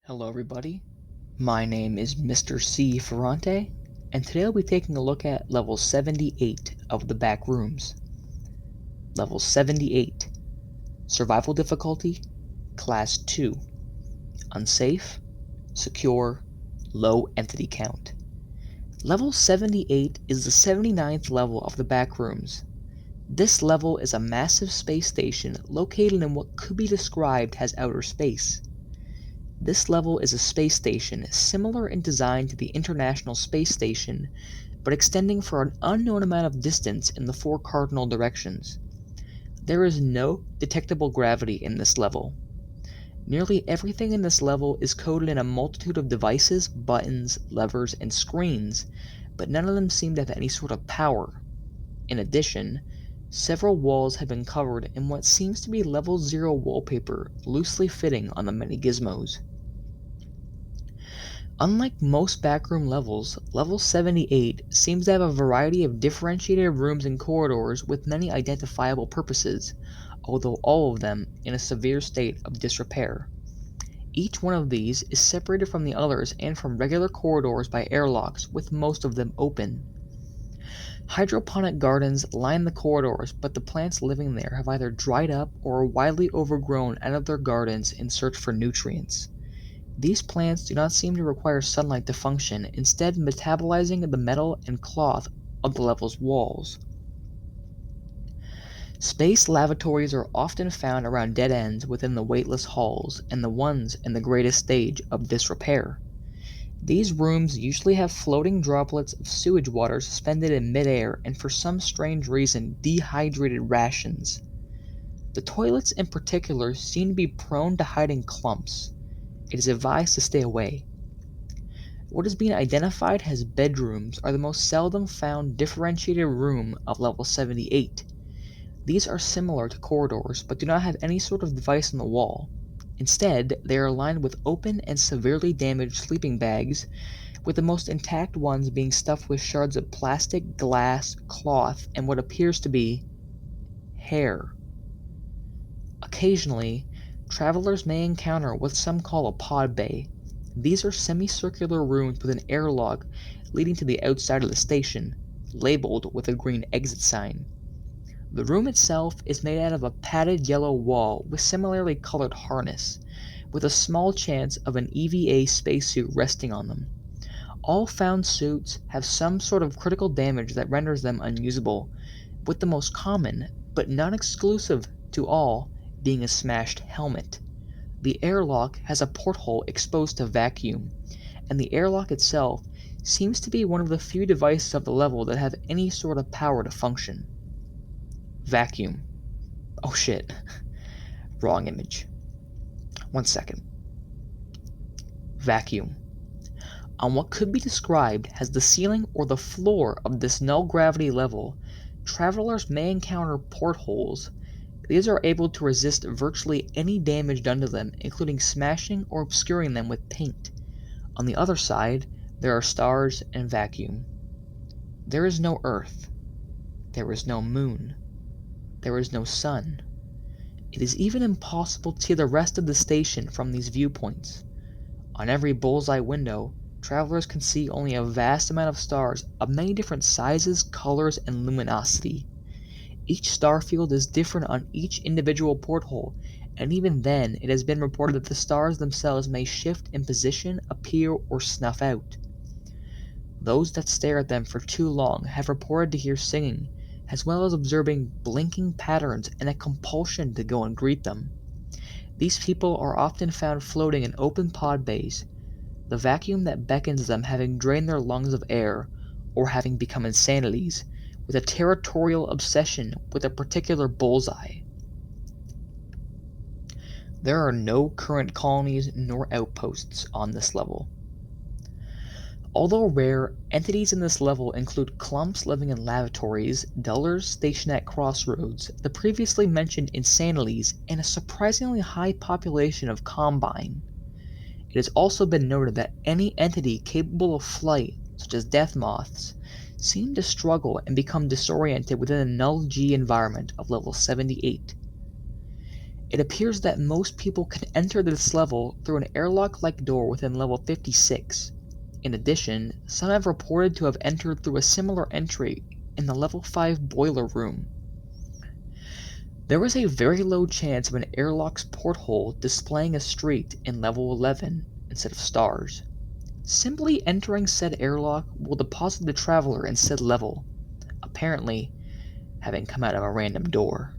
Hello, everybody. My name is Mr. C. Ferrante, and today I'll be taking a look at level 78 of the Backrooms. Level 78, Survival Difficulty, Class 2, Unsafe, Secure, Low Entity Count. Level 78 is the 79th level of the Backrooms. This level is a massive space station located in what could be described as outer space. This level is a space station similar in design to the International Space Station, but extending for an unknown amount of distance in the four cardinal directions. There is no detectable gravity in this level. Nearly everything in this level is coded in a multitude of devices, buttons, levers, and screens, but none of them seem to have any sort of power. In addition, several walls have been covered in what seems to be level 0 wallpaper loosely fitting on the many gizmos. Unlike most backroom levels, level 78 seems to have a variety of differentiated rooms and corridors with many identifiable purposes, although all of them in a severe state of disrepair. Each one of these is separated from the others and from regular corridors by airlocks, with most of them open. Hydroponic gardens line the corridors, but the plants living there have either dried up or are widely overgrown out of their gardens in search for nutrients. These plants do not seem to require sunlight to function, instead metabolizing the metal and cloth of the level's walls. Space lavatories are often found around dead ends within the weightless halls and the ones in the greatest stage of disrepair. These rooms usually have floating droplets of sewage water suspended in midair and for some strange reason dehydrated rations. The toilets in particular seem to be prone to hiding clumps. It is advised to stay away. What is being identified as bedrooms are the most seldom found differentiated room of level 78. These are similar to corridors but do not have any sort of device on the wall. Instead, they are lined with open and severely damaged sleeping bags, with the most intact ones being stuffed with shards of plastic, glass, cloth, and what appears to be hair. Occasionally, travelers may encounter what some call a pod bay. These are semicircular rooms with an airlock leading to the outside of the station, labeled with a green exit sign. The room itself is made out of a padded yellow wall with similarly colored harness, with a small chance of an EVA spacesuit resting on them. All found suits have some sort of critical damage that renders them unusable, with the most common, but not exclusive to all, being a smashed helmet. The airlock has a porthole exposed to vacuum, and the airlock itself seems to be one of the few devices of the level that have any sort of power to function. Vacuum. Oh shit. Wrong image. 1 second. Vacuum. On what could be described as the ceiling or the floor of this null gravity level, travelers may encounter portholes. These are able to resist virtually any damage done to them, including smashing or obscuring them with paint. On the other side, there are stars and vacuum. There is no Earth. There is no moon. There is no sun. It is even impossible to see the rest of the station from these viewpoints. On every bullseye window, travelers can see only a vast amount of stars of many different sizes, colors, and luminosity. Each star field is different on each individual porthole, and even then it has been reported that the stars themselves may shift in position, appear, or snuff out. Those that stare at them for too long have reported to hear singing, as well as observing blinking patterns and a compulsion to go and greet them. These people are often found floating in open pod bays, the vacuum that beckons them having drained their lungs of air, or having become insanities, with a territorial obsession with a particular bullseye. There are no current colonies nor outposts on this level. Although rare, entities in this level include clumps living in lavatories, dullers stationed at crossroads, the previously mentioned insanities, and a surprisingly high population of combine. It has also been noted that any entity capable of flight, such as death moths, seem to struggle and become disoriented within the null G environment of level 78. It appears that most people can enter this level through an airlock-like door within level 56. In addition, some have reported to have entered through a similar entry in the level 5 boiler room. There is a very low chance of an airlock's porthole displaying a street in level 11 instead of stars. Simply entering said airlock will deposit the traveler in said level, apparently having come out of a random door.